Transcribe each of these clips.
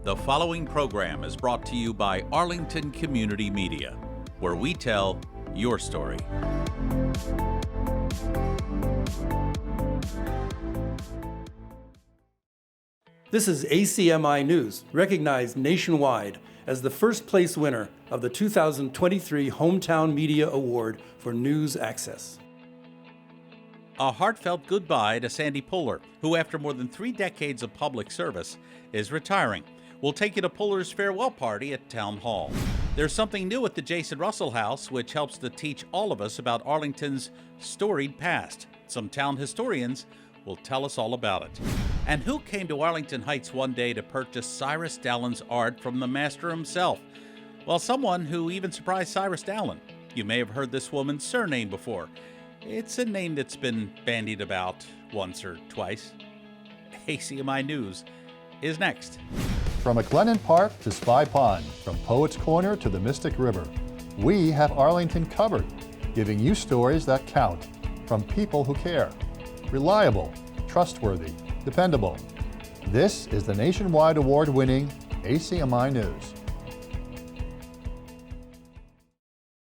The following program is brought to you by Arlington Community Media, where we tell your story. This is ACMi News, recognized nationwide as the first place winner of the 2023 Hometown Media Award for News Access. A heartfelt goodbye to Sandy Puller, who after more than 3 decades of public service is retiring. We'll take you to Puller's farewell party at Town Hall. There's something new at the Jason Russell House, which helps to teach all of us about Arlington's storied past. Some town historians will tell us all about it. And who came to Arlington Heights one day to purchase Cyrus Dallin's art from the master himself? Well, someone who even surprised Cyrus Dallin. You may have heard this woman's surname before. It's a name that's been bandied about once or twice. ACMi News is next. From McLennan Park to Spy Pond, from Poets Corner to the Mystic River, we have Arlington covered, giving you stories that count from people who care. Reliable, trustworthy, dependable. This is the nationwide award-winning ACMi News.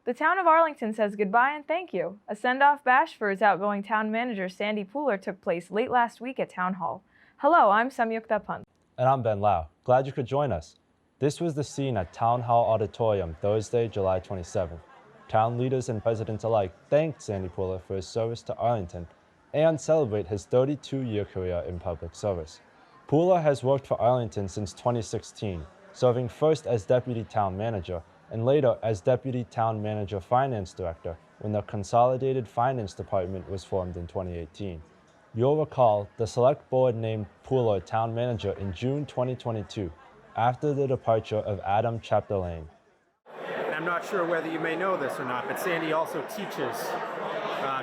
The town of Arlington says goodbye and thank you. A send-off bash for its outgoing town manager, Sandy Puller, took place late last week at Town Hall. Hello, I'm Samyukta Pant. And I'm Ben Lau. Glad you could join us. This was the scene at Town Hall Auditorium Thursday, July 27th. Town leaders and residents alike thanked Sandy Puller for his service to Arlington and celebrate his 32-year career in public service. Puller has worked for Arlington since 2016, serving first as Deputy Town Manager and later as Deputy Town Manager Finance Director when the Consolidated Finance Department was formed in 2018. You'll recall the Select Board named Puller Town Manager in June 2022 after the departure of Adam Chapdelaine. And I'm not sure whether you may know this or not, but Sandy also teaches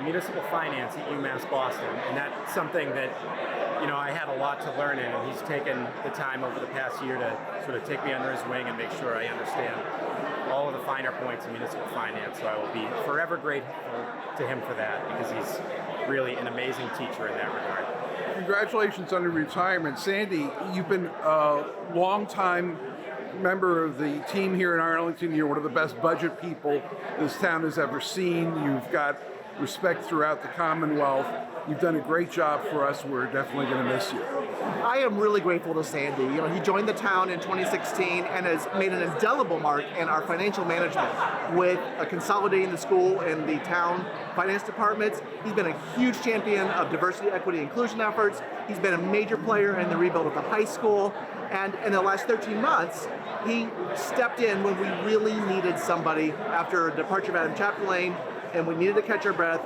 municipal finance at UMass Boston, and that's something that I had a lot to learn in, and he's taken the time over the past year to sort of take me under his wing and make sure I understand all of the finer points of municipal finance. So I will be forever grateful to him for that, because he's really an amazing teacher in that regard. Congratulations on your retirement. Sandy, you've been a long-time member of the team here in Arlington. You're one of the best budget people this town has ever seen. You've got respect throughout the Commonwealth. You've done a great job for us. We're definitely going to miss you. I am really grateful to Sandy. He joined the town in 2016 and has made an indelible mark in our financial management with consolidating the school and the town finance departments. He's been a huge champion of diversity, equity, inclusion efforts. He's been a major player in the rebuild of the high school. And in the last 13 months, he stepped in when we really needed somebody after the departure of Adam Chapdelaine, and we needed to catch our breath.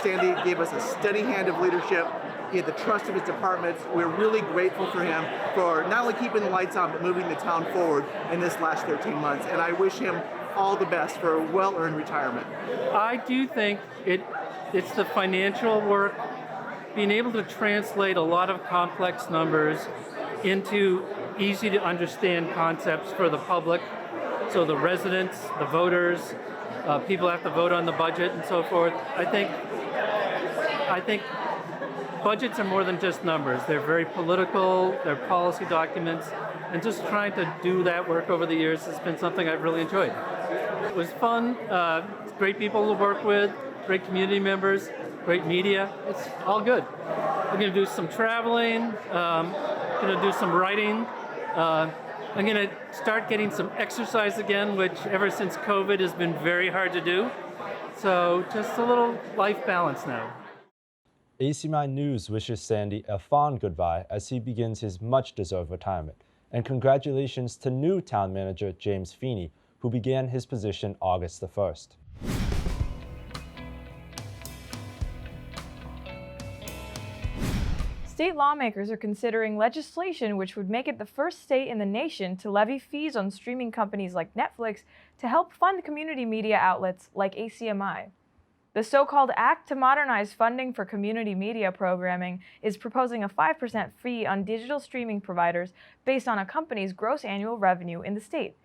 Sandy gave us a steady hand of leadership. He had the trust of his departments. We're really grateful for him for not only keeping the lights on, but moving the town forward in this last 13 months. And I wish him all the best for a well-earned retirement. I do think it's the financial work, being able to translate a lot of complex numbers into easy to understand concepts for the public. So the residents, the voters, people have to vote on the budget and so forth. I think budgets are more than just numbers. They're very political, they're policy documents, and just trying to do that work over the years has been something I've really enjoyed. It was fun, great people to work with, great community members, great media. It's all good. I'm going to do some traveling, going to do some writing. I'm going to start getting some exercise again, which ever since COVID has been very hard to do. So just a little life balance now. ACMi News wishes Sandy a fond goodbye as he begins his much-deserved retirement. And congratulations to new town manager James Feeney, who began his position August the 1st. State lawmakers are considering legislation which would make it the first state in the nation to levy fees on streaming companies like Netflix to help fund community media outlets like ACMi. The so-called Act to Modernize Funding for Community Media Programming is proposing a 5% fee on digital streaming providers based on a company's gross annual revenue in the state.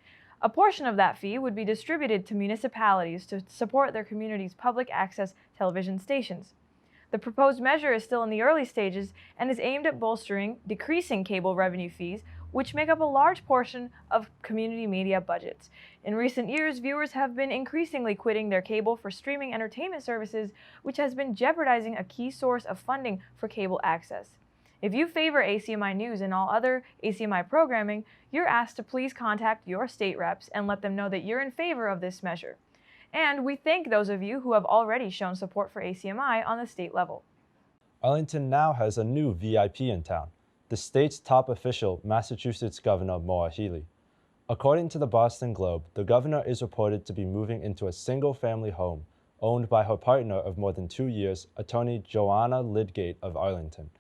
A portion of that fee would be distributed to municipalities to support their community's public access television stations. The proposed measure is still in the early stages and is aimed at decreasing cable revenue fees, which make up a large portion of community media budgets. In recent years, viewers have been increasingly quitting their cable for streaming entertainment services, which has been jeopardizing a key source of funding for cable access. If you favor ACMi News and all other ACMi programming, you're asked to please contact your state reps and let them know that you're in favor of this measure. And we thank those of you who have already shown support for ACMi on the state level. Arlington now has a new VIP in town, the state's top official, Massachusetts Governor Maura Healey. According to the Boston Globe, the governor is reported to be moving into a single-family home owned by her partner of more than 2 years, attorney Joanna Lydgate of Arlington.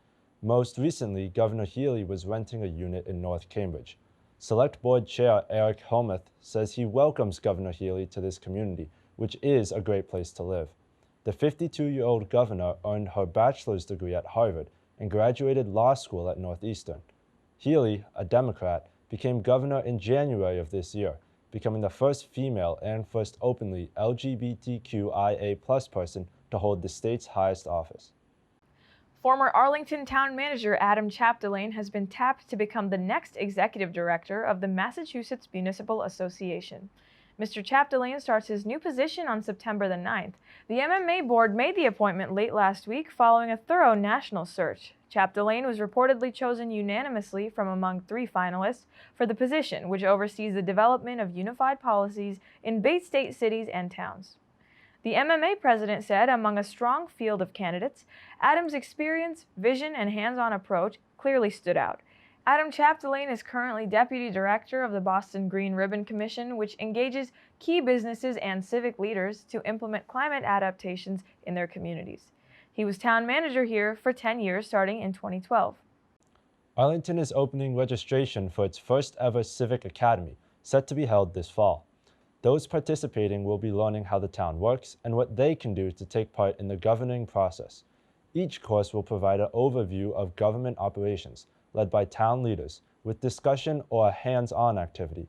Most recently, Governor Healey was renting a unit in North Cambridge. Select Board Chair Eric Helmuth says he welcomes Governor Healey to this community, which is a great place to live. The 52-year-old governor earned her bachelor's degree at Harvard and graduated law school at Northeastern. Healey, a Democrat, became governor in January of this year, becoming the first female and first openly LGBTQIA+ person to hold the state's highest office. Former Arlington Town Manager Adam Chapdelaine has been tapped to become the next executive director of the Massachusetts Municipal Association. Mr. Chapdelaine starts his new position on September the 9th. The MMA board made the appointment late last week following a thorough national search. Chapdelaine was reportedly chosen unanimously from among 3 finalists for the position, which oversees the development of unified policies in Bay State cities and towns. The MMA president said, among a strong field of candidates, Adam's experience, vision, and hands-on approach clearly stood out. Adam Chapdelaine is currently Deputy Director of the Boston Green Ribbon Commission, which engages key businesses and civic leaders to implement climate adaptations in their communities. He was town manager here for 10 years, starting in 2012. Arlington is opening registration for its first ever Civic Academy, set to be held this fall. Those participating will be learning how the town works and what they can do to take part in the governing process. Each course will provide an overview of government operations, led by town leaders, with discussion or a hands-on activity.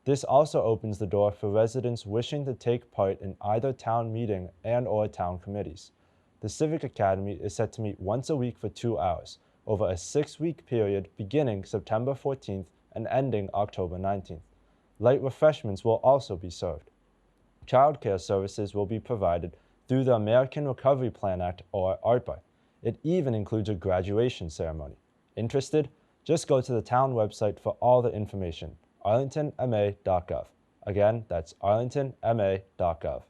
This also opens the door for residents wishing to take part in either town meeting and/or town committees. The Civic Academy is set to meet once a week for 2 hours, over a 6-week period beginning September 14th and ending October 19th. Light refreshments will also be served. Childcare services will be provided through the American Recovery Plan Act, or ARPA. It even includes a graduation ceremony. Interested? Just go to the town website for all the information, arlingtonma.gov. Again, that's arlingtonma.gov.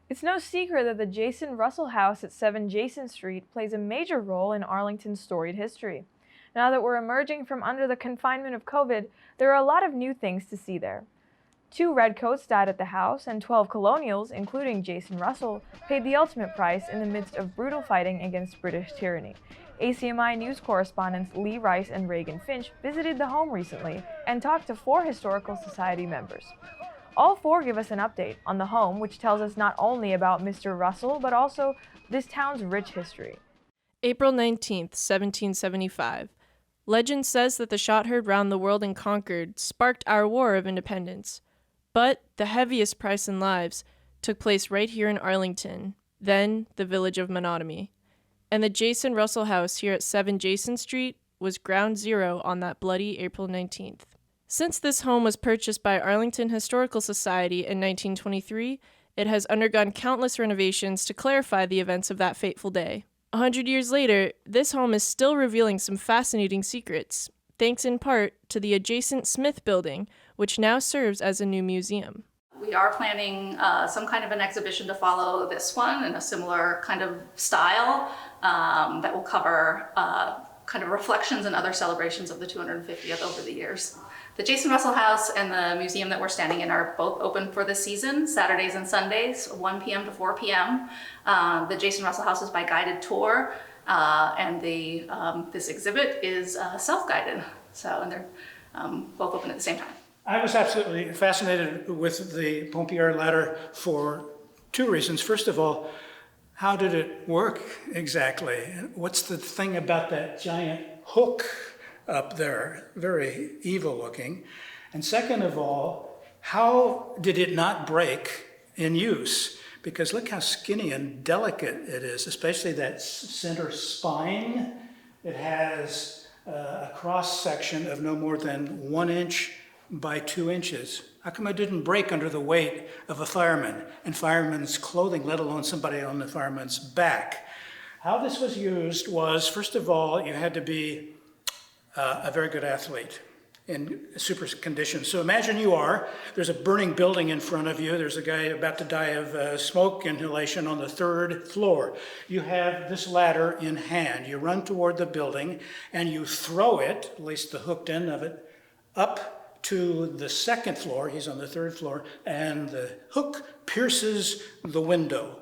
It's no secret that the Jason Russell House at 7 Jason Street plays a major role in Arlington's storied history. Now that we're emerging from under the confinement of COVID, there are a lot of new things to see there. 2 redcoats died at the house, and 12 colonials, including Jason Russell, paid the ultimate price in the midst of brutal fighting against British tyranny. ACMi News correspondents Lee Rice and Reagan Finch visited the home recently and talked to 4 Historical Society members. All 4 give us an update on the home, which tells us not only about Mr. Russell, but also this town's rich history. April 19th, 1775. Legend says that the shot heard round the world and conquered sparked our War of Independence. But the heaviest price in lives took place right here in Arlington, then the village of Menotomy. And the Jason Russell House here at 7 Jason Street was ground zero on that bloody April 19th. Since this home was purchased by Arlington Historical Society in 1923, it has undergone countless renovations to clarify the events of that fateful day. 100 years later, this home is still revealing some fascinating secrets, thanks in part to the adjacent Smith Building, which now serves as a new museum. We are planning some kind of an exhibition to follow this one in a similar kind of style that will cover kind of reflections and other celebrations of the 250th over the years. The Jason Russell House and the museum that we're standing in are both open for this season, Saturdays and Sundays, 1 p.m. to 4 p.m. The Jason Russell House is by guided tour, and this exhibit is self-guided. And they're both open at the same time. I was absolutely fascinated with the Pompierre Ladder for 2 reasons. First of all, how did it work exactly? What's the thing about that giant hook up there, very evil looking. And second of all, how did it not break in use? Because look how skinny and delicate it is, especially that center spine. It has a cross section of no more than 1 inch by 2 inches. How come it didn't break under the weight of a fireman and fireman's clothing, let alone somebody on the fireman's back? How this was used was, first of all, you had to be a very good athlete in super conditions. So imagine there's a burning building in front of you. There's a guy about to die of smoke inhalation on the 3rd floor. You have this ladder in hand. You run toward the building and you throw it, at least the hooked end of it, up to the 2nd floor. He's on the 3rd floor, and the hook pierces the window,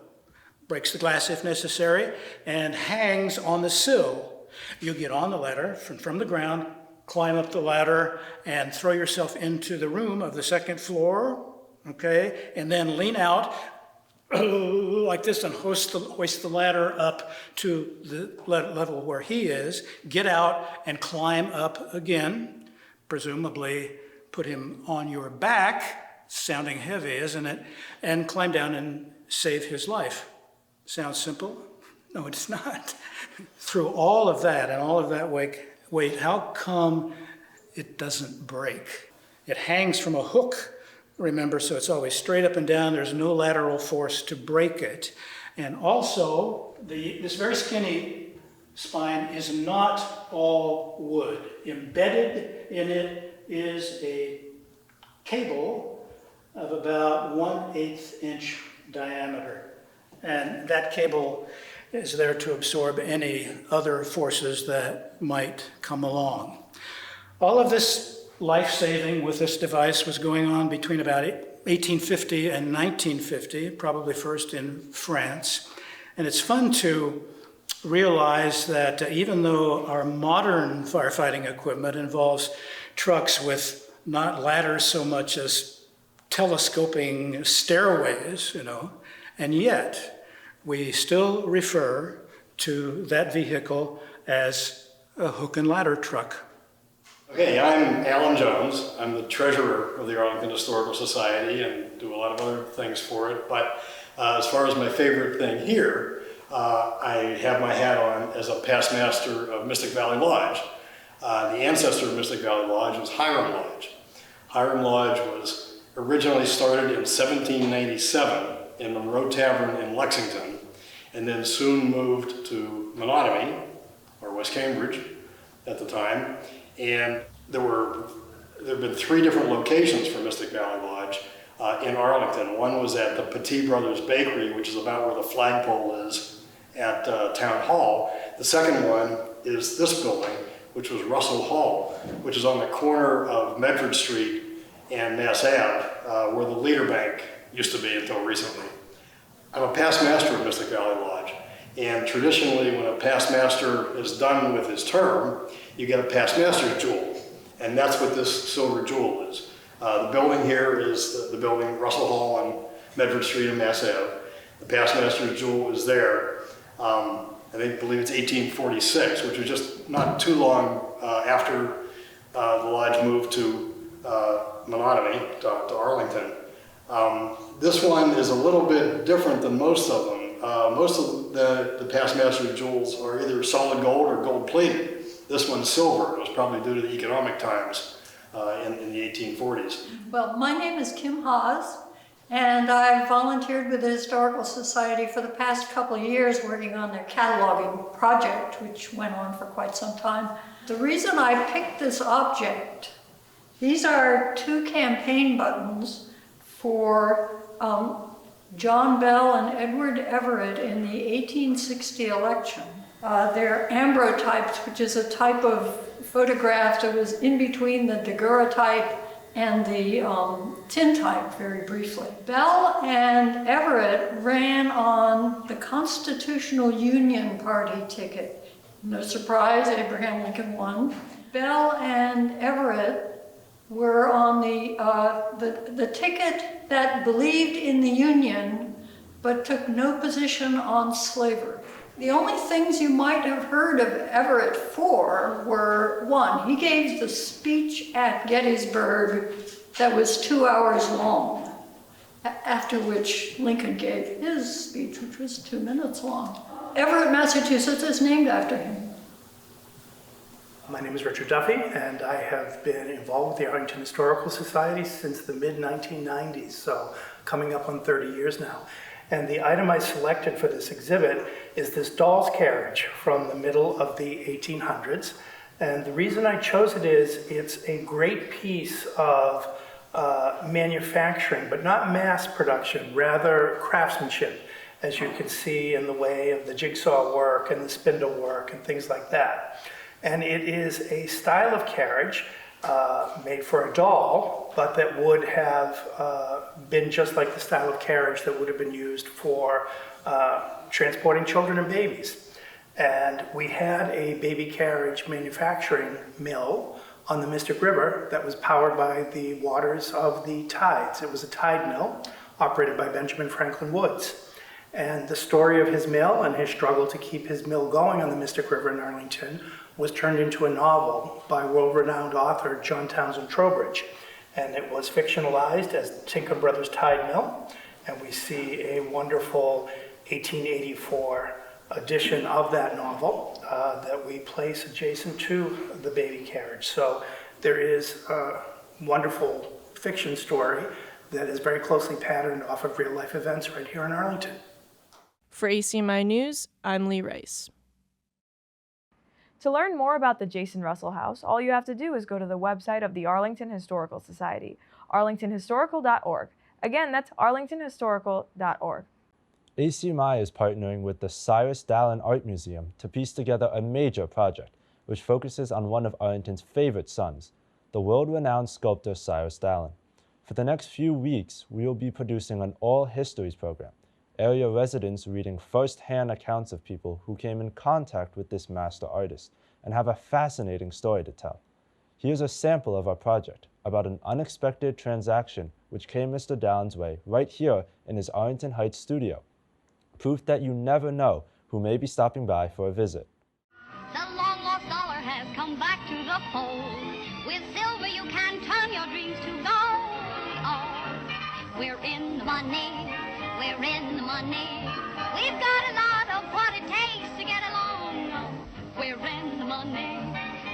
breaks the glass if necessary, and hangs on the sill. You get on the ladder from the ground, climb up the ladder, and throw yourself into the room of the 2nd floor, okay? And then lean out like this and hoist the ladder up to the level where he is, get out and climb up again, presumably put him on your back, sounding heavy, isn't it? And climb down and save his life. Sounds simple? No, it's not. Through all of that and all of that weight, how come it doesn't break? It hangs from a hook, remember, so it's always straight up and down. There's no lateral force to break it. And also, this very skinny spine is not all wood. Embedded in it is a cable of about 1/8 inch diameter. And that cable is there to absorb any other forces that might come along. All of this life-saving with this device was going on between about 1850 and 1950, probably first in France. And it's fun to realize that even though our modern firefighting equipment involves trucks with not ladders so much as telescoping stairways, and yet we still refer to that vehicle as a hook and ladder truck. Okay, I'm Alan Jones. I'm the treasurer of the Arlington Historical Society and do a lot of other things for it. But as far as my favorite thing here, I have my hat on as a past master of Mystic Valley Lodge. The ancestor of Mystic Valley Lodge was Hiram Lodge. Hiram Lodge was originally started in 1797 in Monroe Tavern in Lexington, and then soon moved to Menotomy, or West Cambridge at the time. And there have been 3 different locations for Mystic Valley Lodge in Arlington. One was at the Petit Brothers Bakery, which is about where the flagpole is at Town Hall. The second one is this building, which was Russell Hall, which is on the corner of Medford Street and Mass Ave, where the Leader Bank used to be until recently. I'm a past master of Mystic Valley Lodge, and traditionally when a past master is done with his term, you get a past master's jewel, and that's what this silver jewel is. The building here is the building Russell Hall on Medford Street and Mass Ave. The past master's jewel is there. I believe it's 1846, which was just not too long after the lodge moved to Menotomy, to Arlington. This one is a little bit different than most of them. Most of the past master jewels are either solid gold or gold plated. This one's silver. It was probably due to the economic times in the 1840s. Well, my name is Kim Haas, and I've volunteered with the Historical Society for the past couple of years working on their cataloging project, which went on for quite some time. The reason I picked this object, these are 2 campaign buttons for John Bell and Edward Everett in the 1860 election. They're ambrotypes, which is a type of photograph that was in between the daguerreotype and the tintype, very briefly. Bell and Everett ran on the Constitutional Union Party ticket. No surprise, Abraham Lincoln won. Bell and Everett were on the ticket that believed in the Union but took no position on slavery. The only things you might have heard of Everett for were, one, he gave the speech at Gettysburg that was 2 hours long, after which Lincoln gave his speech, which was 2 minutes long. Everett, Massachusetts is named after him. My name is Richard Duffy, and I have been involved with the Arlington Historical Society since the mid-1990s, so coming up on 30 years now. And the item I selected for this exhibit is this doll's carriage from the middle of the 1800s. And the reason I chose it is it's a great piece of manufacturing, but not mass production, rather craftsmanship, as you can see in the way of the jigsaw work and the spindle work and things like that. And it is a style of carriage made for a doll, but that would have been just like the style of carriage that would have been used for transporting children and babies. And we had a baby carriage manufacturing mill on the Mystic River that was powered by the waters of the tides. It was a tide mill operated by Benjamin Franklin Woods. And the story of his mill and his struggle to keep his mill going on the Mystic River in Arlington was turned into a novel by world-renowned author John Townsend Trowbridge. And it was fictionalized as Tinker Brothers Tide Mill. And we see a wonderful 1884 edition of that novel that we place adjacent to the baby carriage. So there is a wonderful fiction story that is very closely patterned off of real-life events right here in Arlington. For ACMi News, I'm Lee Rice. To learn more about the Jason Russell House, all you have to do is go to the website of the Arlington Historical Society, arlingtonhistorical.org. Again, that's arlingtonhistorical.org. ACMi is partnering with the Cyrus Dallin Art Museum to piece together a major project, which focuses on one of Arlington's favorite sons, the world-renowned sculptor Cyrus Dallin. For the next few weeks, we will be producing an All Histories program, area residents reading first-hand accounts of people who came in contact with this master artist and have a fascinating story to tell. Here's a sample of our project about an unexpected transaction which came Mr. Dallin's way right here in his Arlington Heights studio. Proof that you never know who may be stopping by for a visit. The long-lost dollar has come back to the fold. With silver you can turn your dreams to gold. Oh, we're in the money. We're in the money. We've got a lot of what it takes to get along. We're in the money.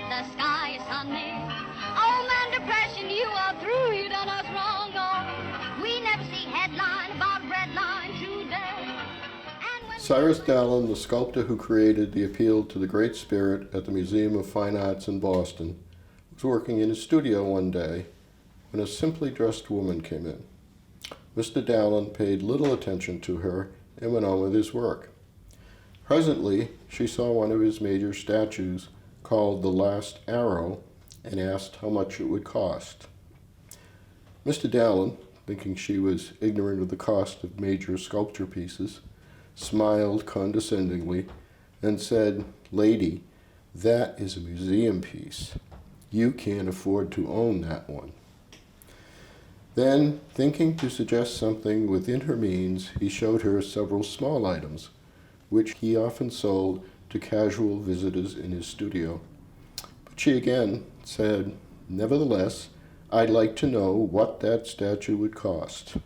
The sky is sunny. Oh man, depression, you are through. You done us wrong. Oh, we never see headline about red line today. Cyrus Dallin, the sculptor who created the appeal to the Great Spirit at the Museum of Fine Arts in Boston, was working in his studio one day when a simply dressed woman came in. Mr. Dallin paid little attention to her and went on with his work. Presently, she saw one of his major statues called The Last Arrow and asked how much it would cost. Mr. Dallin, thinking she was ignorant of the cost of major sculpture pieces, smiled condescendingly and said, "Lady, that is a museum piece. You can't afford to own that one." Then, thinking to suggest something within her means, he showed her several small items, which he often sold to casual visitors in his studio. But she again said, "Nevertheless, I'd like to know what that statue would cost."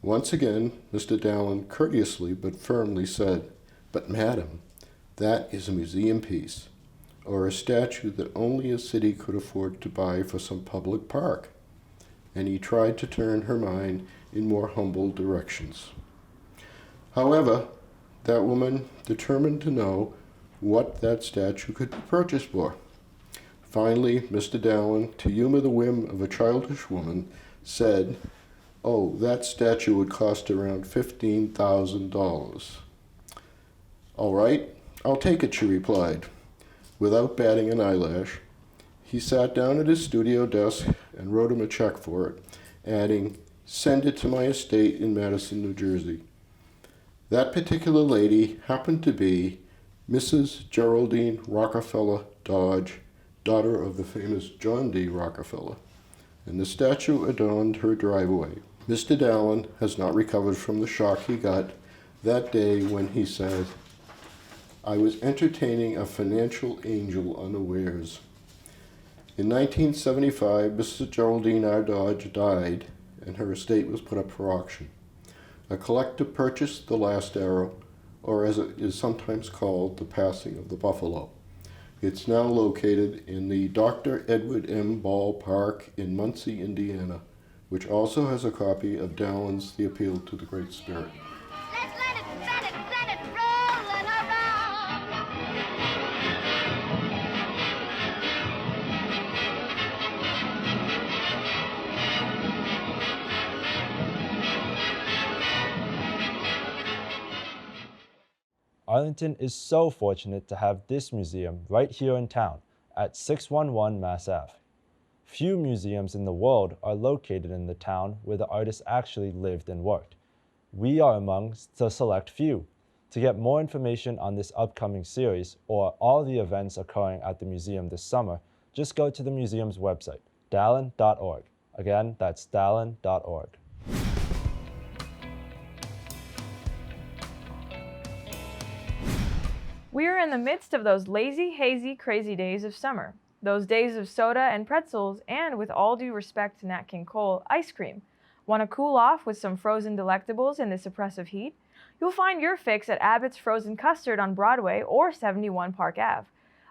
Once again, Mr. Dallin courteously but firmly said, "But madam, that is a museum piece, or a statue that only a city could afford to buy for some public park." And he tried to turn her mind in more humble directions. However, that woman determined to know what that statue could be purchased for. Finally, Mr. Dallin, to humor the whim of a childish woman, said, "Oh, that statue would cost around $15,000. "All right, I'll take it," she replied. Without batting an eyelash, he sat down at his studio desk and wrote him a check for it, adding, "Send it to my estate in Madison, New Jersey." That particular lady happened to be Mrs. Geraldine Rockefeller Dodge, daughter of the famous John D. Rockefeller, and the statue adorned her driveway. Mr. Dallin has not recovered from the shock he got that day when he said, I was entertaining a financial angel unawares. In 1975, Mrs. Geraldine R. Dodge died, and her estate was put up for auction. A collector purchased the last arrow, or as it is sometimes called, the passing of the buffalo. It's now located in the Dr. Edward M. Ball Park in Muncie, Indiana, which also has a copy of Dallin's The Appeal to the Great Spirit. Arlington is so fortunate to have this museum right here in town at 611 Mass Ave. Few museums in the world are located in the town where the artist actually lived and worked. We are among the select few. To get more information on this upcoming series or all the events occurring at the museum this summer, just go to the museum's website, dallin.org. Again, that's dallin.org. We are in the midst of those lazy, hazy, crazy days of summer. Those days of soda and pretzels and, with all due respect to Nat King Cole, ice cream. Want to cool off with some frozen delectables in this oppressive heat? You'll find your fix at Abbotts Frozen Custard on Broadway or 71 Park Ave.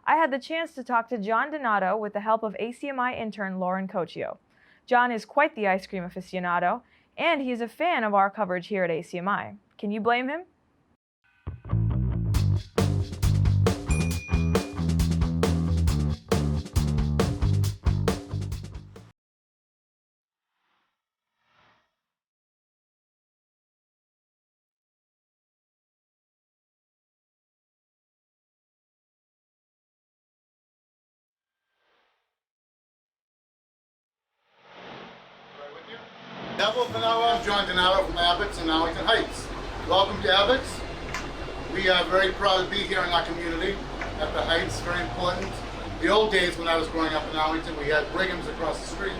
I had the chance to talk to John Donato with the help of ACMi intern Lauren Cochio. John is quite the ice cream aficionado, and he is a fan of our coverage here at ACMi. Can you blame him? I'm John Donato from Abbotts in Arlington Heights. Welcome to Abbotts. We are very proud to be here in our community at the Heights, very important. The old days when I was growing up in Arlington, we had Brigham's across the street,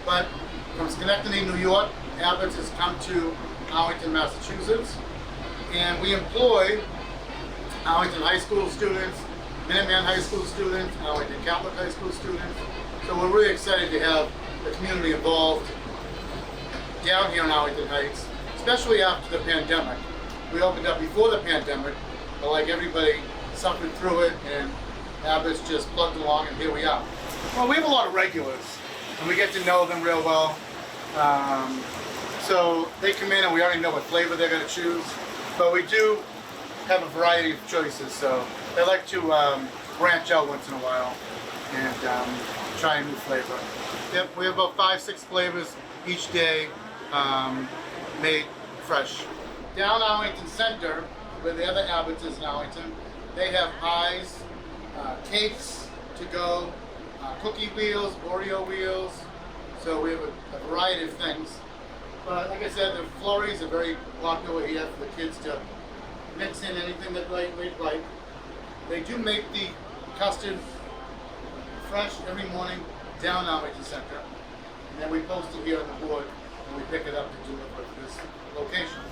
but from Schenectady, New York, Abbotts has come to Arlington, Massachusetts, and we employ Arlington High School students, Minuteman High School students, Arlington Catholic High School students. So we're really excited to have the community involved down here in Arlington Heights, especially after the pandemic. We opened up before the pandemic, but like everybody, suffered through it, and Abbotts just plugged along, and here we are. Well, we have a lot of regulars, and we get to know them real well. So they come in, and we already know what flavor they're going to choose, but we do have a variety of choices, so they like to branch out once in a while and try a new flavor. Yep, we have about 5-6 flavors each day, made fresh. Down Arlington Center, where the other Abbotts is in Arlington, they have pies, cakes to go, cookie wheels, Oreo wheels, so we have a variety of things. But like I said, the flurries are very popular here for the kids to mix in anything that they'd like. They do make the custard fresh every morning down Arlington Center, and then we post it here on the board and we pick it up to deliver to this location.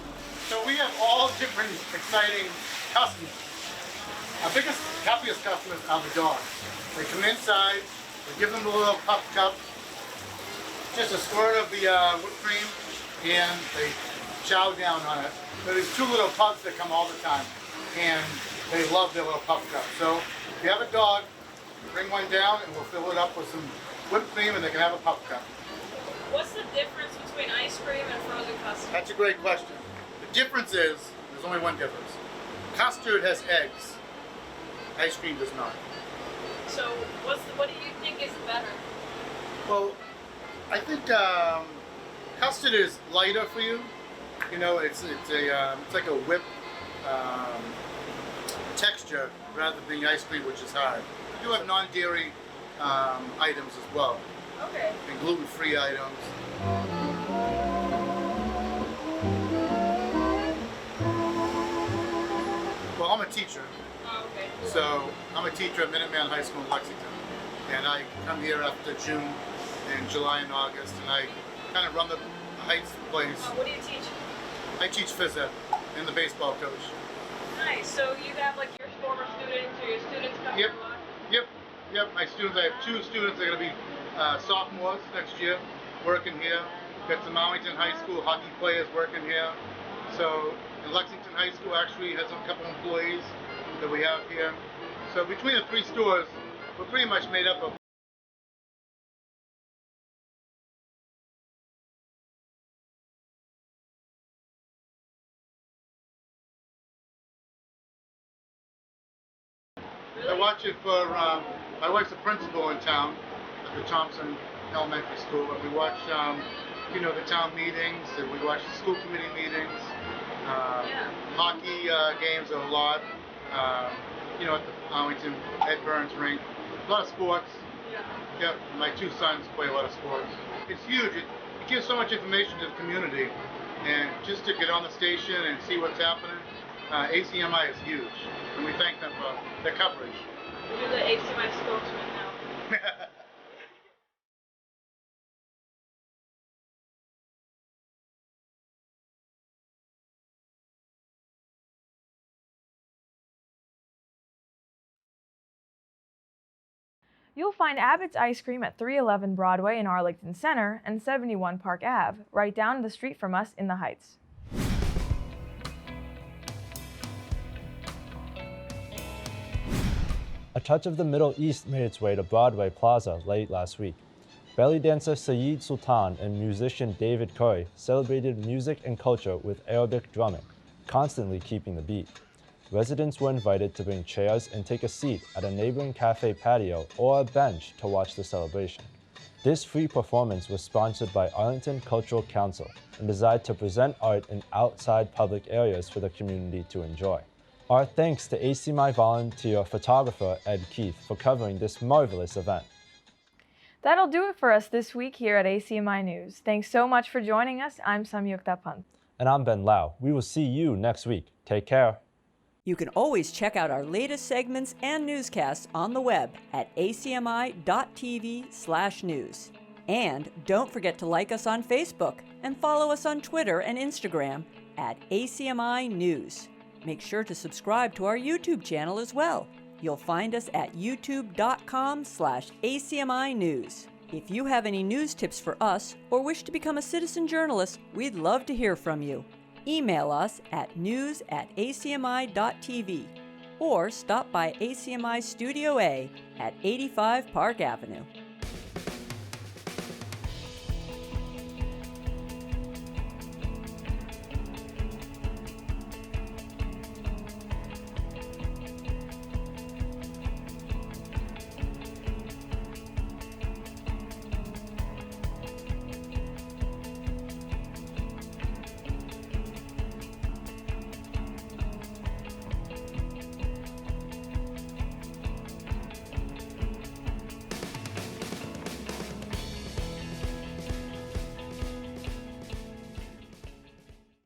So we have all different exciting customers. Our biggest, happiest customers are the dogs. They come inside, we give them a little pup cup, just a squirt of the whipped cream, and they chow down on it. So there's 2 little pups that come all the time, and they love their little pup cup. So if you have a dog, bring one down and we'll fill it up with some whipped cream and they can have a pup cup. What's the difference between ice cream and frozen custard? That's a great question. The difference is, there's only one difference. Custard has eggs. Ice cream does not. So what do you think is better? Well, I think custard is lighter for you. You know, it's like a whip texture rather than the ice cream, which is hard. We do have non-dairy items as well. Okay. And gluten-free items. Well, I'm a teacher. Oh, okay. So I'm a teacher at Minuteman High School in Lexington, and I come here after June and July and August, and I kind of run the Heights place. What do you teach? I teach phys ed and the baseball coach. Nice. So you have like your former students, or your students coming Yep. along? Yep. My students, I have 2 students that are going to be sophomores next year, working here. Got some Arlington High School hockey players working here. So, and Lexington High School actually has a couple employees that we have here. So between the 3 stores, we're pretty much made up of I watch it for, my wife's a principal in town at the Thompson Elementary School, and we watch, the town meetings, and we watch the school committee meetings, hockey games a lot, at the Arlington Ed Burns rink, a lot of sports. Yeah, my 2 sons play a lot of sports. It's huge. It gives so much information to the community, and just to get on the station and see what's happening, ACMi is huge, and we thank them for their coverage. You're the ACMi spokesman now. You'll find Abbotts Ice Cream at 311 Broadway in Arlington Center and 71 Park Ave, right down the street from us in the Heights. A touch of the Middle East made its way to Broadway Plaza late last week. Belly dancer Saeed Sultan and musician David Curry celebrated music and culture with Arabic drumming, constantly keeping the beat. Residents were invited to bring chairs and take a seat at a neighboring cafe patio or a bench to watch the celebration. This free performance was sponsored by Arlington Cultural Council and designed to present art in outside public areas for the community to enjoy. Our thanks to ACMi volunteer photographer Ed Keith for covering this marvelous event. That'll do it for us this week here at ACMi News. Thanks so much for joining us. I'm Samyukta Pant. And I'm Ben Lau. We will see you next week. Take care. You can always check out our latest segments and newscasts on the web at acmi.tv/news. And don't forget to like us on Facebook and follow us on Twitter and Instagram at ACMi News. Make sure to subscribe to our YouTube channel as well. You'll find us at youtube.com/ACMi News. If you have any news tips for us or wish to become a citizen journalist, we'd love to hear from you. Email us at news@acmi.tv or stop by ACMI Studio A at 85 Park Avenue.